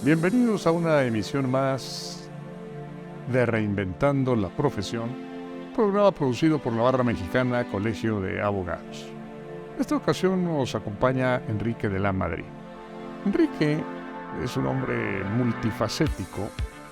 Bienvenidos a una emisión más de Reinventando la Profesión, programa producido por la Barra Mexicana Colegio de Abogados. En esta ocasión nos acompaña Enrique de la Madrid. Enrique es un hombre multifacético,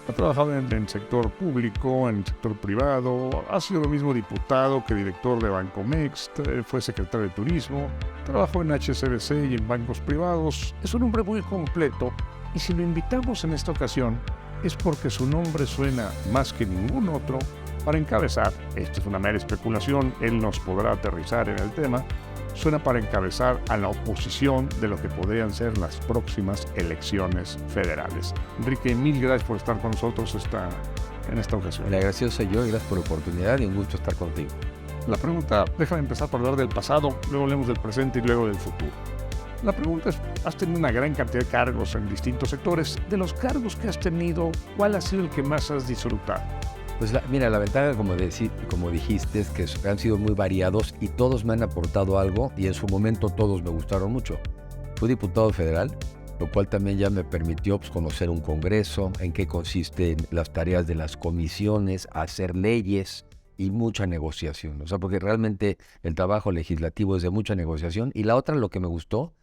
ha trabajado en el sector público, en el sector privado, ha sido lo mismo diputado que director de Bancomext, fue secretario de Turismo, trabajó en HSBC y en bancos privados. Es un hombre muy completo. Y si lo invitamos en esta ocasión, es porque su nombre suena más que ningún otro para encabezar, esto es una mera especulación, él nos podrá aterrizar en el tema, suena para encabezar a la oposición de lo que podrían ser las próximas elecciones federales. Enrique, mil gracias por estar con nosotros en esta ocasión. El agradecido soy yo, gracias por la oportunidad y un gusto estar contigo. La pregunta, déjame empezar por hablar del pasado, luego hablemos del presente y luego del futuro. La pregunta es, has tenido una gran cantidad de cargos en distintos sectores. De los cargos que has tenido, ¿cuál ha sido el que más has disfrutado? Pues mira, la ventaja, como dijiste, es que han sido muy variados y todos me han aportado algo y en su momento todos me gustaron mucho. Fui diputado federal, lo cual también ya me permitió conocer un congreso, en qué consisten las tareas de las comisiones, hacer leyes y mucha negociación. O sea, porque realmente el trabajo legislativo es de mucha negociación. Y la otra, lo que me gustó,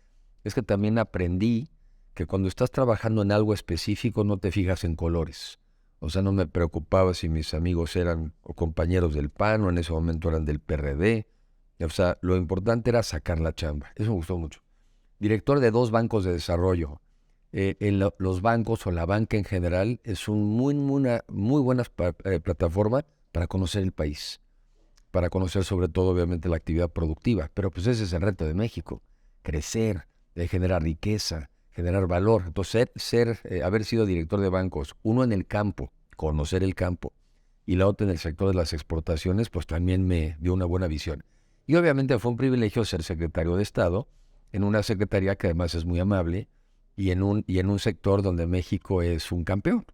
es que también aprendí que cuando estás trabajando en algo específico no te fijas en colores. O sea, no me preocupaba si mis amigos eran o compañeros del PAN o en ese momento eran del PRD. O sea, lo importante era sacar la chamba. Eso me gustó mucho. Director de 2 bancos de desarrollo. Los bancos o la banca en general es una muy buena plataforma para conocer el país. Para conocer sobre todo, obviamente, la actividad productiva. Pero pues ese es el reto de México. Crecer, de generar riqueza, generar valor. Entonces, haber sido director de bancos, uno en el campo, conocer el campo, y la otra en el sector de las exportaciones, pues también me dio una buena visión. Y obviamente fue un privilegio ser secretario de Estado, en una secretaría que además es muy amable, y en un sector donde México es un campeón.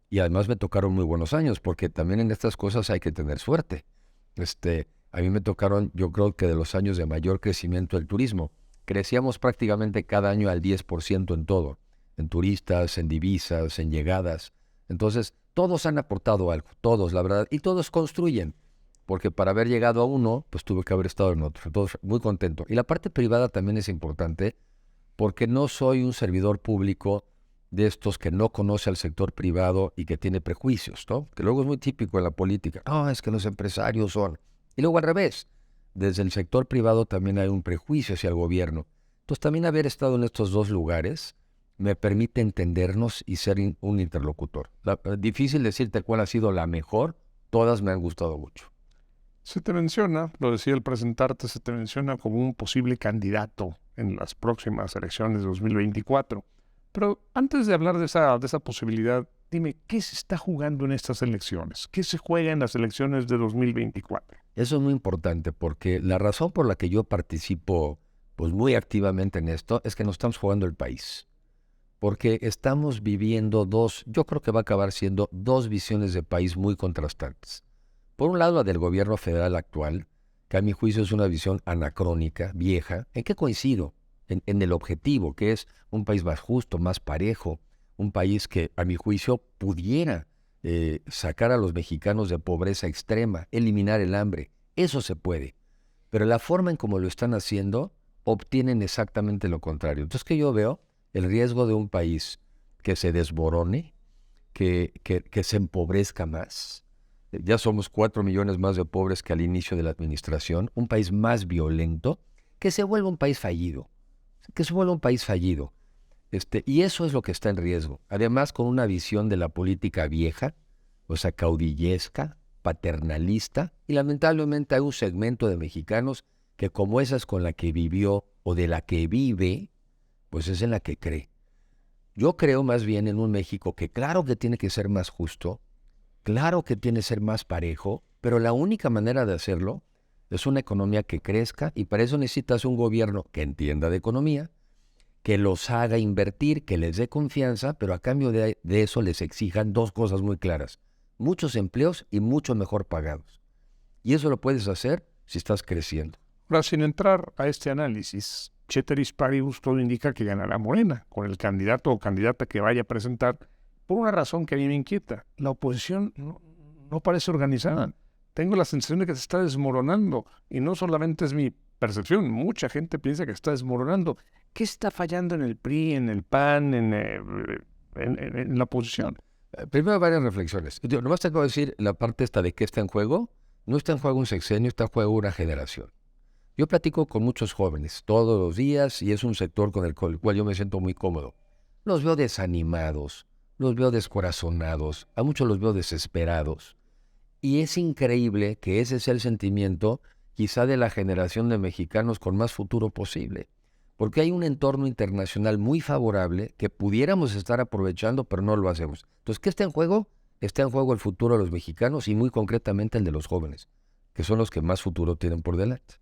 Y además me tocaron muy buenos años, porque también en estas cosas hay que tener suerte. A mí me tocaron, yo creo que de los años de mayor crecimiento del turismo. Crecíamos prácticamente cada año al 10% en todo, en turistas, en divisas, en llegadas. Entonces, todos han aportado algo, todos, la verdad, y todos construyen, porque para haber llegado a uno, pues tuve que haber estado en otro. Entonces, muy contento. Y la parte privada también es importante, porque no soy un servidor público de estos que no conoce al sector privado y que tiene prejuicios, ¿no? Que luego es muy típico en la política. Es que los empresarios son. Y luego al revés. Desde el sector privado también hay un prejuicio hacia el gobierno. Entonces también haber estado en estos 2 lugares me permite entendernos y ser un interlocutor. Difícil decirte cuál ha sido la mejor, todas me han gustado mucho. Se te menciona, lo decía al presentarte, se te menciona como un posible candidato en las próximas elecciones de 2024. Pero antes de hablar de esa posibilidad, dime, ¿qué se está jugando en estas elecciones? ¿Qué se juega en las elecciones de 2024? Eso es muy importante porque la razón por la que yo participo pues muy activamente en esto es que nos estamos jugando el país. Porque estamos viviendo yo creo que va a acabar siendo 2 visiones de país muy contrastantes. Por un lado, la del gobierno federal actual, que a mi juicio es una visión anacrónica, vieja. ¿En qué coincido? En el objetivo, que es un país más justo, más parejo, un país que a mi juicio pudiera sacar a los mexicanos de pobreza extrema, eliminar el hambre. Eso se puede. Pero la forma en cómo lo están haciendo, obtienen exactamente lo contrario. Entonces, que yo veo el riesgo de un país que se desborone, que se empobrezca más. Ya somos 4 millones más de pobres que al inicio de la administración. Un país más violento, que se vuelva un país fallido. Y eso es lo que está en riesgo. Además, con una visión de la política vieja, o sea, caudillesca, paternalista, y lamentablemente hay un segmento de mexicanos que como esa es con la que vivió o de la que vive, pues es en la que cree. Yo creo más bien en un México que claro que tiene que ser más justo, claro que tiene que ser más parejo, pero la única manera de hacerlo es una economía que crezca y para eso necesitas un gobierno que entienda de economía, que los haga invertir, que les dé confianza, pero a cambio de eso les exijan 2 cosas muy claras. Muchos empleos y mucho mejor pagados. Y eso lo puedes hacer si estás creciendo. Ahora, sin entrar a este análisis, ceteris paribus, todo indica que ganará Morena, con el candidato o candidata que vaya a presentar, por una razón que a mí me inquieta. La oposición no parece organizada. Tengo la sensación de que se está desmoronando, y no solamente es mi percepción, mucha gente piensa que está desmoronando. ¿Qué está fallando en el PRI, en el PAN, en la oposición? Primero varias reflexiones. Yo nomás tengo que decir la parte esta de qué está en juego. No está en juego un sexenio, está en juego una generación. Yo platico con muchos jóvenes todos los días y es un sector con el cual yo me siento muy cómodo. Los veo desanimados, los veo descorazonados, a muchos los veo desesperados. Y es increíble que ese sea el sentimiento quizá de la generación de mexicanos con más futuro posible. Porque hay un entorno internacional muy favorable que pudiéramos estar aprovechando, pero no lo hacemos. Entonces, ¿qué está en juego? Está en juego el futuro de los mexicanos y muy concretamente el de los jóvenes, que son los que más futuro tienen por delante.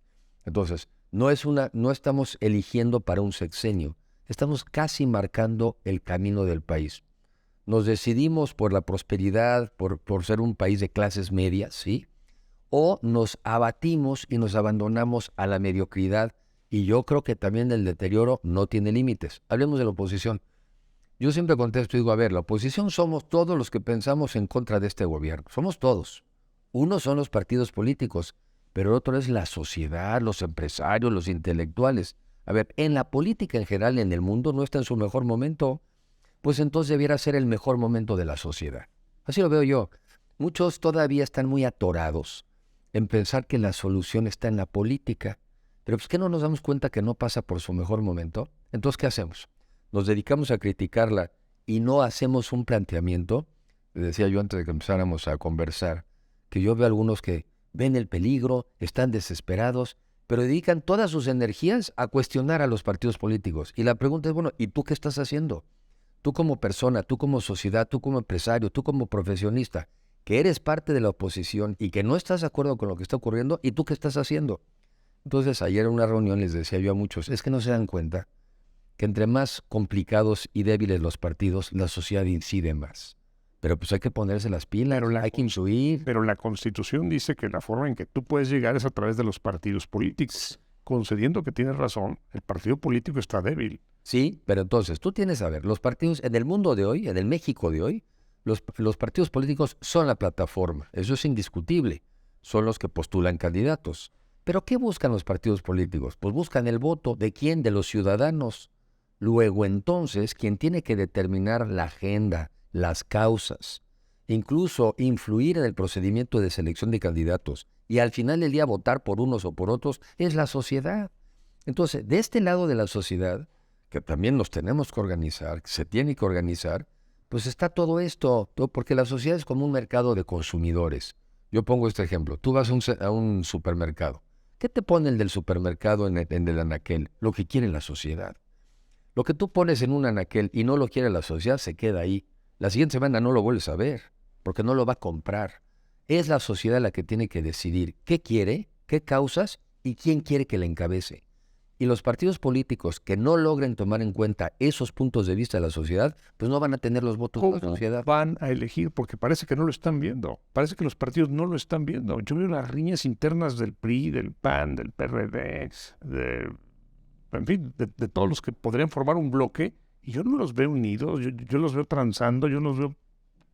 Entonces, no estamos eligiendo para un sexenio, estamos casi marcando el camino del país. Nos decidimos por la prosperidad, por ser un país de clases medias, ¿sí? O nos abatimos y nos abandonamos a la mediocridad. Y yo creo que también el deterioro no tiene límites. Hablemos de la oposición. Yo siempre contesto y digo, a ver, la oposición somos todos los que pensamos en contra de este gobierno. Somos todos. Unos son los partidos políticos, pero otro es la sociedad, los empresarios, los intelectuales. A ver, en la política en general en el mundo no está en su mejor momento, pues entonces debiera ser el mejor momento de la sociedad. Así lo veo yo. Muchos todavía están muy atorados en pensar que la solución está en la política. Pero pues, ¿qué no nos damos cuenta que no pasa por su mejor momento? Entonces, ¿qué hacemos? Nos dedicamos a criticarla y no hacemos un planteamiento. Les decía yo antes de que empezáramos a conversar, que yo veo algunos que ven el peligro, están desesperados, pero dedican todas sus energías a cuestionar a los partidos políticos. Y la pregunta es, bueno, ¿y tú qué estás haciendo? Tú como persona, tú como sociedad, tú como empresario, tú como profesionista, que eres parte de la oposición y que no estás de acuerdo con lo que está ocurriendo, ¿y tú qué estás haciendo? Entonces, ayer en una reunión les decía yo a muchos, es que no se dan cuenta que entre más complicados y débiles los partidos, la sociedad incide más. Pero pues hay que ponerse las pilas, hay que influir. Pero la Constitución dice que la forma en que tú puedes llegar es a través de los partidos políticos. Concediendo que tienes razón, el partido político está débil. Sí, pero entonces tú tienes, a ver, los partidos en el mundo de hoy, en el México de hoy, los partidos políticos son la plataforma, eso es indiscutible, son los que postulan candidatos. ¿Pero qué buscan los partidos políticos? Pues buscan el voto. ¿De quién? De los ciudadanos. Luego, entonces, quien tiene que determinar la agenda, las causas, incluso influir en el procedimiento de selección de candidatos y al final del día votar por unos o por otros, es la sociedad. Entonces, de este lado de la sociedad, que también nos tenemos que organizar, que se tiene que organizar, pues está todo esto, porque la sociedad es como un mercado de consumidores. Yo pongo este ejemplo. Tú vas a un supermercado. ¿Qué te pone el del supermercado en el anaquel? Lo que quiere la sociedad. Lo que tú pones en un anaquel y no lo quiere la sociedad se queda ahí. La siguiente semana no lo vuelves a ver, porque no lo va a comprar. Es la sociedad la que tiene que decidir qué quiere, qué causas y quién quiere que la encabece. Y los partidos políticos que no logren tomar en cuenta esos puntos de vista de la sociedad, pues no van a tener los votos de la sociedad. Van a elegir porque parece que no lo están viendo. Parece que los partidos no lo están viendo. Yo veo las riñas internas del PRI, del PAN, del PRD, en fin, de todos los que podrían formar un bloque, y yo no los veo unidos, yo los veo transando, yo los veo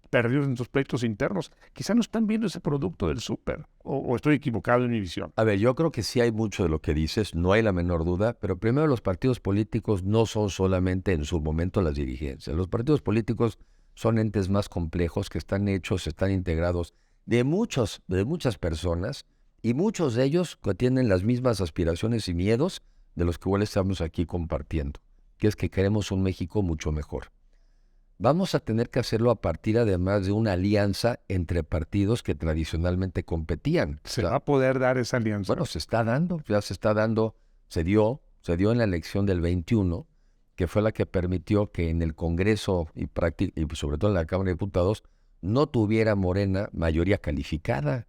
perdidos en sus pleitos internos. Quizá no están viendo ese producto del súper, o estoy equivocado en mi visión. A ver, yo creo que sí hay mucho de lo que dices, no hay la menor duda, pero primero los partidos políticos no son solamente en su momento las dirigencias. Los partidos políticos son entes más complejos que están hechos, están integrados de muchas personas, y muchos de ellos que tienen las mismas aspiraciones y miedos de los que igual estamos aquí compartiendo, que es que queremos un México mucho mejor. Vamos a tener que hacerlo a partir además de una alianza entre partidos que tradicionalmente competían. ¿Se va a poder dar esa alianza? Bueno, se está dando, ya se está dando, se dio en la elección del 21, que fue la que permitió que en el Congreso y sobre todo en la Cámara de Diputados no tuviera Morena mayoría calificada.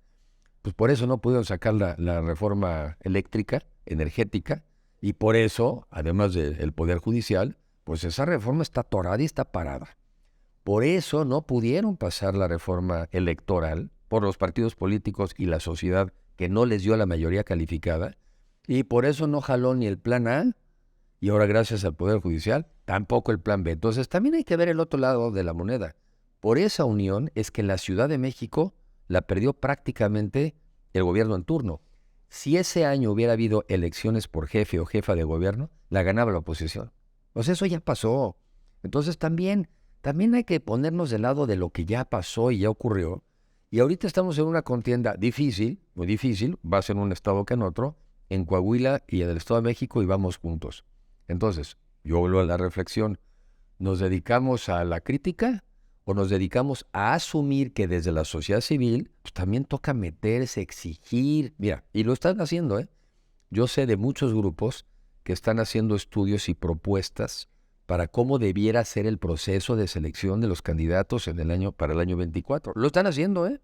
Pues por eso no pudieron sacar la reforma eléctrica, energética, y por eso, además del Poder Judicial, pues esa reforma está atorada y está parada. Por eso no pudieron pasar la reforma electoral por los partidos políticos y la sociedad que no les dio la mayoría calificada, y por eso no jaló ni el Plan A, Y ahora gracias al Poder Judicial, tampoco el plan B. Entonces también hay que ver el otro lado de la moneda. Por esa unión es que la Ciudad de México la perdió prácticamente el gobierno en turno. Si ese año hubiera habido elecciones por jefe o jefa de gobierno, la ganaba la oposición. Pues eso ya pasó. Entonces también hay que ponernos del lado de lo que ya pasó y ya ocurrió. Y ahorita estamos en una contienda difícil, muy difícil, va a ser en un estado que en otro, en Coahuila y en el Estado de México, y vamos juntos. Entonces, yo vuelvo a la reflexión. ¿Nos dedicamos a la crítica o nos dedicamos a asumir que desde la sociedad civil pues, también toca meterse, exigir? Mira, y lo están haciendo, ¿eh? Yo sé de muchos grupos que están haciendo estudios y propuestas para cómo debiera ser el proceso de selección de los candidatos para el año 24. Lo están haciendo, ¿eh?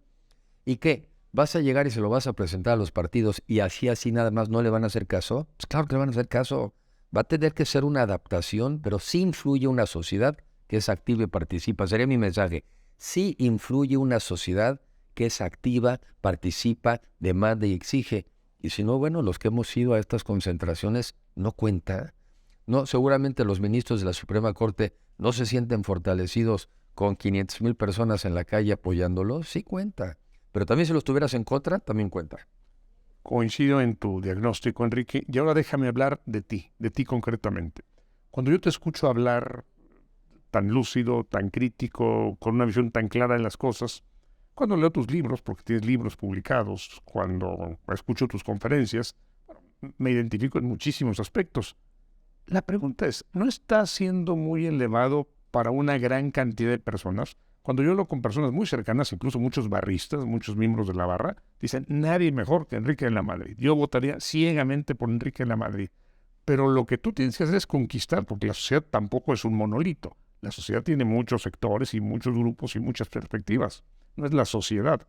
¿Y qué? ¿Vas a llegar y se lo vas a presentar a los partidos y así nada más no le van a hacer caso? Pues claro que le van a hacer caso. Va a tener que ser una adaptación, pero sí influye una sociedad que es activa y participa. Sería mi mensaje. Sí influye una sociedad que es activa, participa, demanda y exige. Y si no, bueno, los que hemos ido a estas concentraciones no cuenta. No, seguramente los ministros de la Suprema Corte no se sienten fortalecidos con 500,000 personas en la calle apoyándolos. Sí cuenta. Pero también si los tuvieras en contra, también cuenta. Coincido en tu diagnóstico, Enrique, y ahora déjame hablar de ti concretamente. Cuando yo te escucho hablar tan lúcido, tan crítico, con una visión tan clara de las cosas, cuando leo tus libros, porque tienes libros publicados, cuando escucho tus conferencias, me identifico en muchísimos aspectos. La pregunta es, ¿no está siendo muy elevado para una gran cantidad de personas? Cuando yo hablo con personas muy cercanas, incluso muchos barristas, muchos miembros de la barra, dicen, nadie mejor que Enrique de la Madrid. Yo votaría ciegamente por Enrique de la Madrid. Pero lo que tú tienes que hacer es conquistar, porque la sociedad tampoco es un monolito. La sociedad tiene muchos sectores y muchos grupos y muchas perspectivas. No es la sociedad.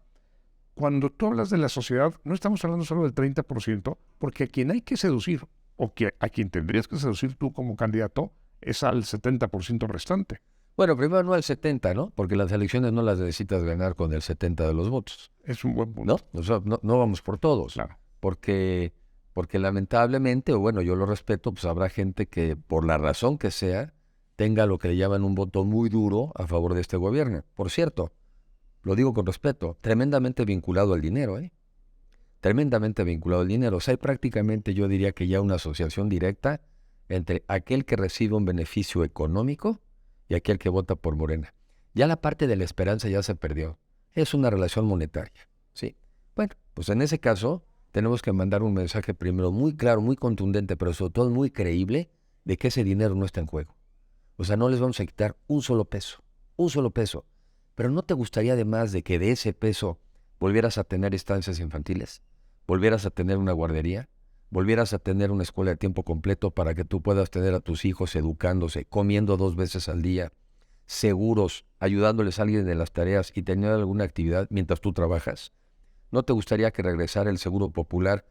Cuando tú hablas de la sociedad, no estamos hablando solo del 30%, porque a quien hay que seducir, o que a quien tendrías que seducir tú como candidato, es al 70% restante. Bueno, primero no al 70, ¿no? Porque las elecciones no las necesitas ganar con el 70 de los votos. Es un buen punto. ¿No? O sea, no vamos por todos. Claro. Porque lamentablemente, o bueno, yo lo respeto, pues habrá gente que por la razón que sea, tenga lo que le llaman un voto muy duro a favor de este gobierno. Por cierto, lo digo con respeto, tremendamente vinculado al dinero, ¿eh? Tremendamente vinculado al dinero. O sea, hay prácticamente, yo diría que ya una asociación directa entre aquel que recibe un beneficio económico y aquel que vota por Morena. Ya la parte de la esperanza ya se perdió. Es una relación monetaria, ¿sí? Bueno, pues en ese caso tenemos que mandar un mensaje primero muy claro, muy contundente, pero sobre todo muy creíble, de que ese dinero no está en juego. O sea, no les vamos a quitar un solo peso. Pero ¿no te gustaría además de que de ese peso volvieras a tener estancias infantiles? ¿Volvieras a tener una guardería? ¿Volvieras a tener una escuela de tiempo completo para que tú puedas tener a tus hijos educándose, comiendo 2 veces al día, seguros, ayudándoles a alguien en las tareas y teniendo alguna actividad mientras tú trabajas? ¿No te gustaría que regresara el Seguro Popular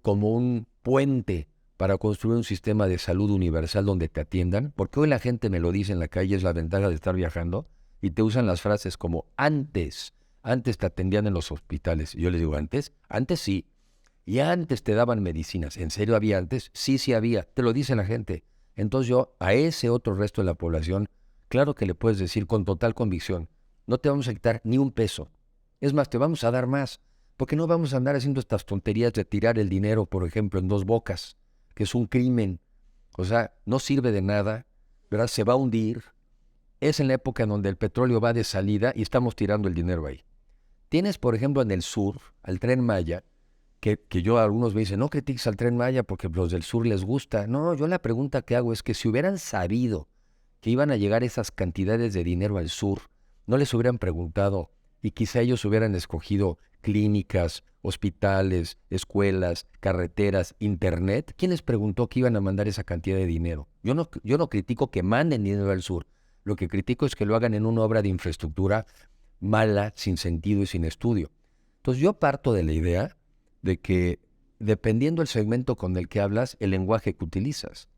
como un puente para construir un sistema de salud universal donde te atiendan? Porque hoy la gente me lo dice en la calle, es la ventaja de estar viajando, y te usan las frases como antes te atendían en los hospitales. Y yo les digo, ¿antes? Antes sí. Y antes te daban medicinas. ¿En serio había antes? Sí había. Te lo dice la gente. Entonces yo a ese otro resto de la población, claro que le puedes decir con total convicción, no te vamos a quitar ni un peso. Es más, te vamos a dar más. Porque no vamos a andar haciendo estas tonterías de tirar el dinero, por ejemplo, en 2 bocas, que es un crimen. O sea, no sirve de nada, ¿verdad? Se va a hundir. Es en la época en donde el petróleo va de salida y estamos tirando el dinero ahí. Tienes, por ejemplo, en el sur, al Tren Maya, que algunos me dicen, no critiques al Tren Maya porque los del sur les gusta. No, yo la pregunta que hago es que si hubieran sabido que iban a llegar esas cantidades de dinero al sur, no les hubieran preguntado y quizá ellos hubieran escogido clínicas, hospitales, escuelas, carreteras, internet. ¿Quién les preguntó que iban a mandar esa cantidad de dinero? Yo no critico que manden dinero al sur. Lo que critico es que lo hagan en una obra de infraestructura mala, sin sentido y sin estudio. Entonces yo parto de la idea de que dependiendo del segmento con el que hablas, el lenguaje que utilizas.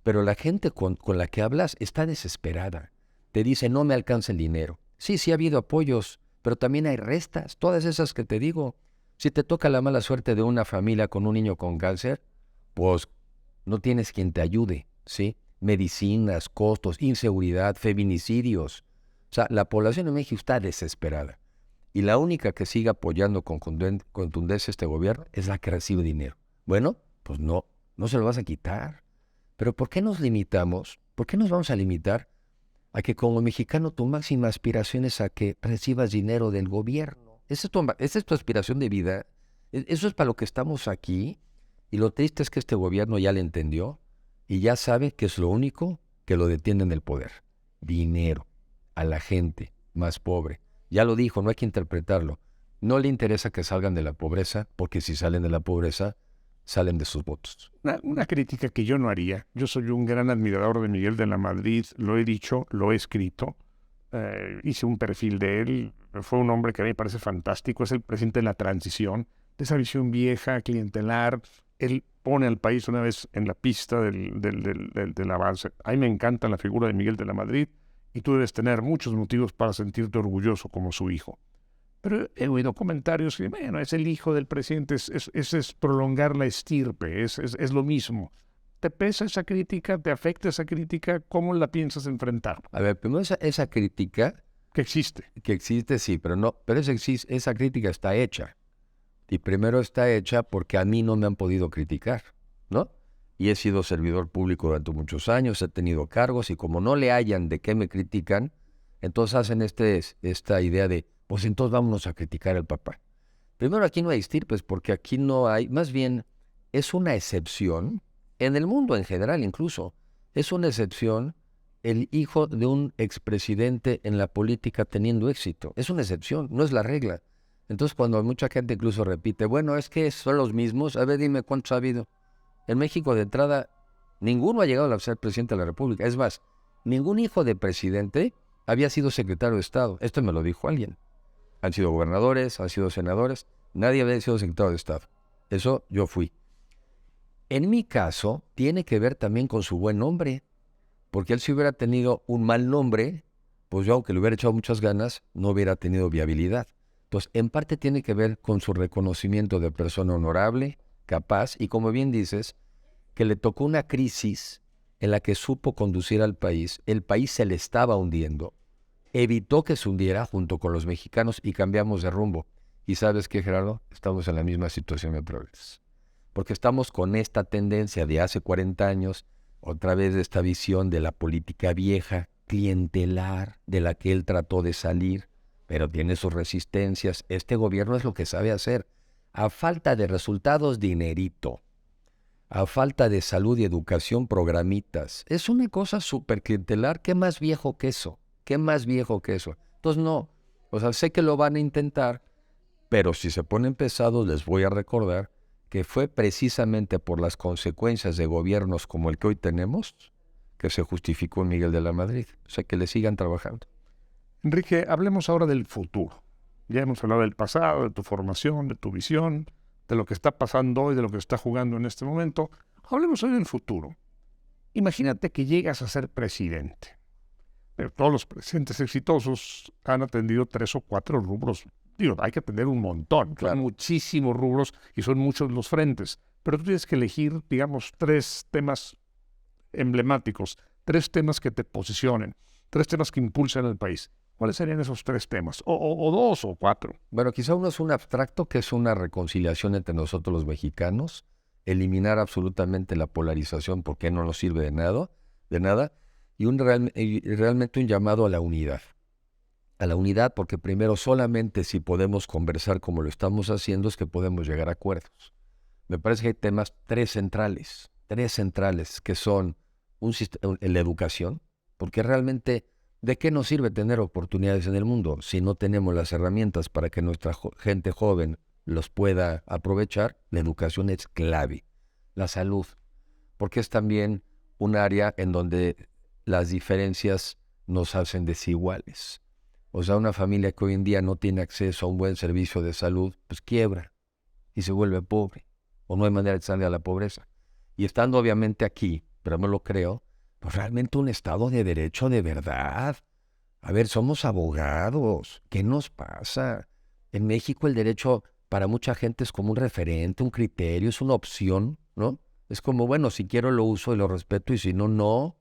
Pero la gente con la que hablas está desesperada. Te dice, no me alcanza el dinero. Sí ha habido apoyos, pero también hay restas, todas esas que te digo. Si te toca la mala suerte de una familia con un niño con cáncer, pues no tienes quien te ayude, ¿sí? Medicinas, costos, inseguridad, feminicidios. O sea, la población de México está desesperada. Y la única que sigue apoyando con contundencia este gobierno es la que recibe dinero. Bueno, pues no se lo vas a quitar. Pero ¿por qué nos limitamos? ¿Por qué nos vamos a limitar a que como mexicano tu máxima aspiración es a que recibas dinero del gobierno? Esa es tu aspiración de vida. Eso es para lo que estamos aquí. Y lo triste es que este gobierno ya le entendió y ya sabe que es lo único que lo detiene en el poder. Dinero a la gente más pobre. Ya lo dijo, no hay que interpretarlo. No le interesa que salgan de la pobreza, porque si salen de la pobreza, salen de sus votos. Una crítica que yo no haría. Yo soy un gran admirador de Miguel de la Madrid, lo he dicho, lo he escrito. Hice un perfil de él. Fue un hombre que a mí me parece fantástico. Es el presidente de la transición, de esa visión vieja, clientelar. Él pone al país una vez en la pista del avance. A mí me encanta la figura de Miguel de la Madrid y tú debes tener muchos motivos para sentirte orgulloso como su hijo. Pero he oído comentarios que, bueno, es el hijo del presidente, es prolongar la estirpe, es lo mismo. ¿Te pesa esa crítica? ¿Te afecta esa crítica? ¿Cómo la piensas enfrentar? A ver, primero esa crítica... Que existe. Que existe, sí, pero esa crítica está hecha. Y primero está hecha porque a mí no me han podido criticar, ¿no? Y he sido servidor público durante muchos años, he tenido cargos, y como no le hallan de qué me critican, entonces hacen esta idea de, pues entonces vámonos a criticar al papá. Primero, aquí no hay estirpes, porque aquí no hay, más bien, es una excepción, en el mundo en general incluso, es una excepción el hijo de un expresidente en la política teniendo éxito. Es una excepción, no es la regla. Entonces, cuando mucha gente incluso repite, bueno, es que son los mismos, a ver, dime cuántos ha habido. En México, de entrada, ninguno ha llegado a ser presidente de la República. Es más, ningún hijo de presidente había sido secretario de Estado. Esto me lo dijo alguien. Han sido gobernadores, han sido senadores, nadie había sido secretario de Estado. Eso yo fui. En mi caso, tiene que ver también con su buen nombre, porque él si hubiera tenido un mal nombre, pues yo, aunque le hubiera echado muchas ganas, no hubiera tenido viabilidad. Entonces, en parte tiene que ver con su reconocimiento de persona honorable, capaz, y como bien dices, que le tocó una crisis en la que supo conducir al país. El país se le estaba hundiendo, evitó que se hundiera junto con los mexicanos y cambiamos de rumbo. ¿Y sabes qué, Gerardo? Estamos en la misma situación otra vez. Porque estamos con esta tendencia de hace 40 años, otra vez de esta visión de la política vieja, clientelar, de la que él trató de salir, pero tiene sus resistencias. Este gobierno es lo que sabe hacer. A falta de resultados, dinerito. A falta de salud y educación, programitas. Es una cosa súper clientelar. ¿Qué más viejo que eso? ¿Qué más viejo que eso? Entonces no. O sea, sé que lo van a intentar, pero si se ponen pesados les voy a recordar que fue precisamente por las consecuencias de gobiernos como el que hoy tenemos que se justificó en Miguel de la Madrid. O sea, que le sigan trabajando. Enrique, hablemos ahora del futuro. Ya hemos hablado del pasado, de tu formación, de tu visión, de lo que está pasando hoy, de lo que está jugando en este momento. Hablemos hoy del futuro. Imagínate que llegas a ser presidente. Pero todos los presidentes exitosos han atendido 3 o 4 rubros. Digo, hay que atender un montón, claro. Son muchísimos rubros y son muchos los frentes. Pero tú tienes que elegir, digamos, 3 temas emblemáticos, 3 temas que te posicionen, 3 temas que impulsen al país. ¿Cuáles serían esos 3 temas? O 2 o 4. Bueno, quizá uno es un abstracto, que es una reconciliación entre nosotros los mexicanos, eliminar absolutamente la polarización porque no nos sirve de nada, y realmente un llamado a la unidad. A la unidad, porque primero solamente si podemos conversar como lo estamos haciendo es que podemos llegar a acuerdos. Me parece que hay temas 3 centrales, que son la educación, porque realmente, ¿de qué nos sirve tener oportunidades en el mundo si no tenemos las herramientas para que nuestra gente joven los pueda aprovechar? La educación es clave. La salud, porque es también un área en donde las diferencias nos hacen desiguales. O sea, una familia que hoy en día no tiene acceso a un buen servicio de salud, pues quiebra y se vuelve pobre, o no hay manera de salir a la pobreza. Y estando obviamente aquí, pero no lo creo, pues realmente un Estado de Derecho de verdad. A ver, somos abogados, ¿qué nos pasa? En México el derecho para mucha gente es como un referente, un criterio, es una opción, ¿no? Es como, bueno, si quiero lo uso y lo respeto y si no, no. O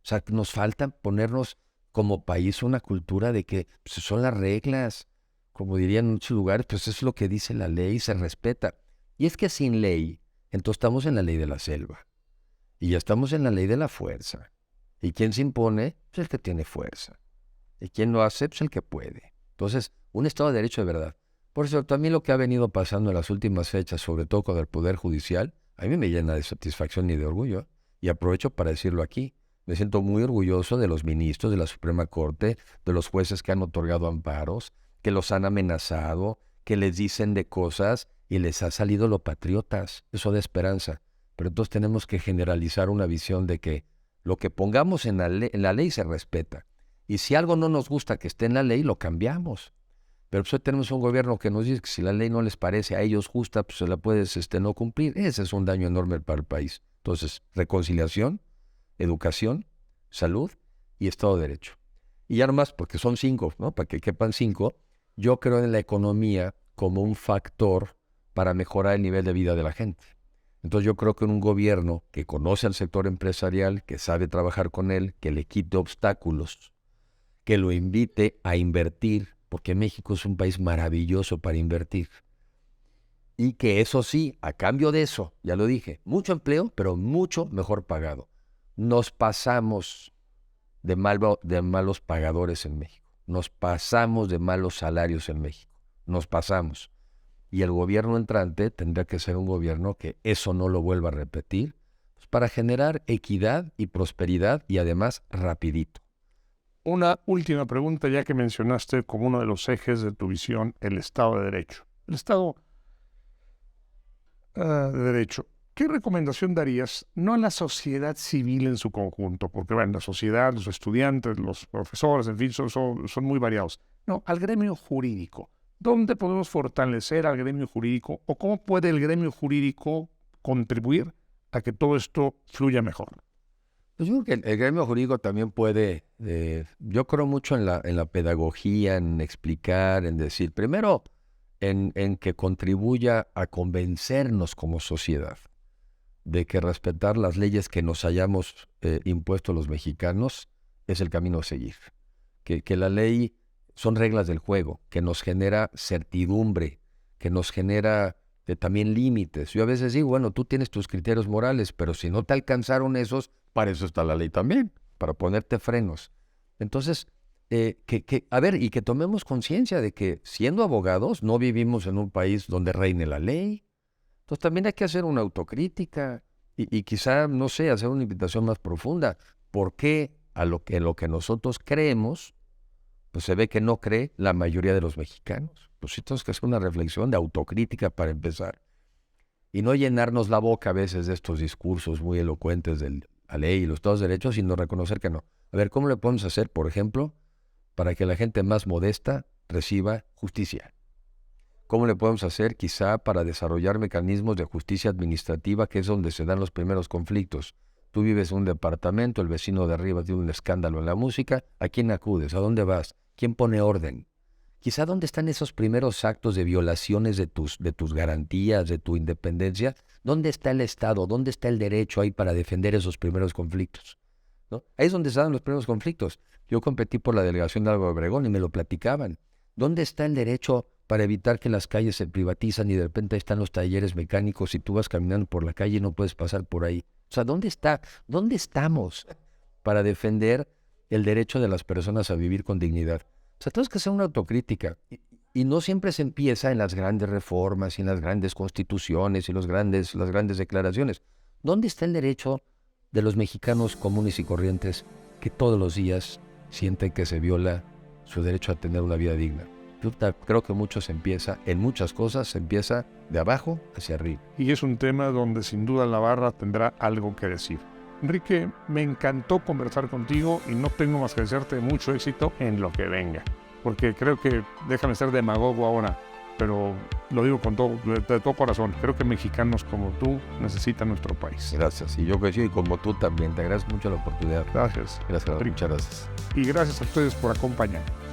sea, nos falta ponernos como país una cultura de que pues, son las reglas. Como dirían en muchos lugares, pues es lo que dice la ley, se respeta. Y es que sin ley, entonces estamos en la ley de la selva. Y ya estamos en la ley de la fuerza. ¿Y quién se impone? Pues el que tiene fuerza. ¿Y quién lo hace? Pues el que puede. Entonces, un Estado de Derecho de verdad. Por cierto, a mí lo que ha venido pasando en las últimas fechas, sobre todo con el Poder Judicial, a mí me llena de satisfacción y de orgullo. Y aprovecho para decirlo aquí. Me siento muy orgulloso de los ministros de la Suprema Corte, de los jueces que han otorgado amparos, que los han amenazado, que les dicen de cosas y les ha salido lo patriotas. Eso da esperanza. Pero entonces tenemos que generalizar una visión de que lo que pongamos en la ley se respeta. Y si algo no nos gusta que esté en la ley, lo cambiamos. Pero pues hoy tenemos un gobierno que nos dice que si la ley no les parece a ellos justa, pues se la puedes no cumplir. Ese es un daño enorme para el país. Entonces, reconciliación, educación, salud y Estado de Derecho. Y ya nomás, porque son 5, ¿no? Para que quepan 5, yo creo en la economía como un factor para mejorar el nivel de vida de la gente. Entonces yo creo que en un gobierno que conoce al sector empresarial, que sabe trabajar con él, que le quite obstáculos, que lo invite a invertir, porque México es un país maravilloso para invertir. Y que eso sí, a cambio de eso, ya lo dije, mucho empleo, pero mucho mejor pagado. Nos pasamos de malos pagadores en México. Nos pasamos de malos salarios en México. Nos pasamos. Y el gobierno entrante tendrá que ser un gobierno que eso no lo vuelva a repetir, pues para generar equidad y prosperidad y además rapidito. Una última pregunta, ya que mencionaste como uno de los ejes de tu visión el Estado de Derecho. El Estado de Derecho, ¿qué recomendación darías, no a la sociedad civil en su conjunto, porque bueno, la sociedad, los estudiantes, los profesores, en fin, son muy variados, no, al gremio jurídico? ¿Dónde podemos fortalecer al gremio jurídico o cómo puede el gremio jurídico contribuir a que todo esto fluya mejor? Pues yo creo que el gremio jurídico también puede, yo creo mucho en la pedagogía, en explicar, en decir, primero, en que contribuya a convencernos como sociedad de que respetar las leyes que nos hayamos impuesto los mexicanos es el camino a seguir. Que la ley son reglas del juego, que nos genera certidumbre, que nos genera también límites. Yo a veces digo, bueno, tú tienes tus criterios morales, pero si no te alcanzaron esos, para eso está la ley también, para ponerte frenos. Entonces, a ver, y que tomemos conciencia de que siendo abogados no vivimos en un país donde reine la ley. Entonces también hay que hacer una autocrítica y quizá, no sé, hacer una invitación más profunda. ¿Por qué lo que nosotros creemos, pues se ve que no cree la mayoría de los mexicanos? Pues sí tenemos que hacer una reflexión de autocrítica para empezar. Y no llenarnos la boca a veces de estos discursos muy elocuentes de la ley y los Estados de Derecho, sino reconocer que no. A ver, ¿cómo le podemos hacer, por ejemplo, para que la gente más modesta reciba justicia? ¿Cómo le podemos hacer quizá para desarrollar mecanismos de justicia administrativa, que es donde se dan los primeros conflictos? Tú vives en un departamento, el vecino de arriba tiene un escándalo en la música, ¿a quién acudes? ¿A dónde vas? ¿Quién pone orden? Quizá dónde están esos primeros actos de violaciones de tus garantías, de tu independencia. ¿Dónde está el Estado? ¿Dónde está el derecho ahí para defender esos primeros conflictos? ¿No? Ahí es donde se dan los primeros conflictos. Yo competí por la delegación de Álvaro Obregón y me lo platicaban. ¿Dónde está el derecho para evitar que las calles se privatizan y de repente ahí están los talleres mecánicos y tú vas caminando por la calle y no puedes pasar por ahí? O sea, ¿dónde estamos para defender el derecho de las personas a vivir con dignidad? O sea, tenemos que hacer una autocrítica. Y no siempre se empieza en las grandes reformas y en las grandes constituciones y las grandes declaraciones. ¿Dónde está el derecho de los mexicanos comunes y corrientes que todos los días sienten que se viola su derecho a tener una vida digna? Yo creo que en muchas cosas se empieza de abajo hacia arriba. Y es un tema donde sin duda la barra tendrá algo que decir. Enrique, me encantó conversar contigo y no tengo más que desearte mucho éxito en lo que venga. Porque creo que, déjame ser demagogo ahora, pero lo digo de todo corazón, creo que mexicanos como tú necesitan nuestro país. Gracias, y yo coincido, y como tú también, te agradezco mucho la oportunidad. Gracias. Gracias, muchas gracias. Y gracias a ustedes por acompañarme.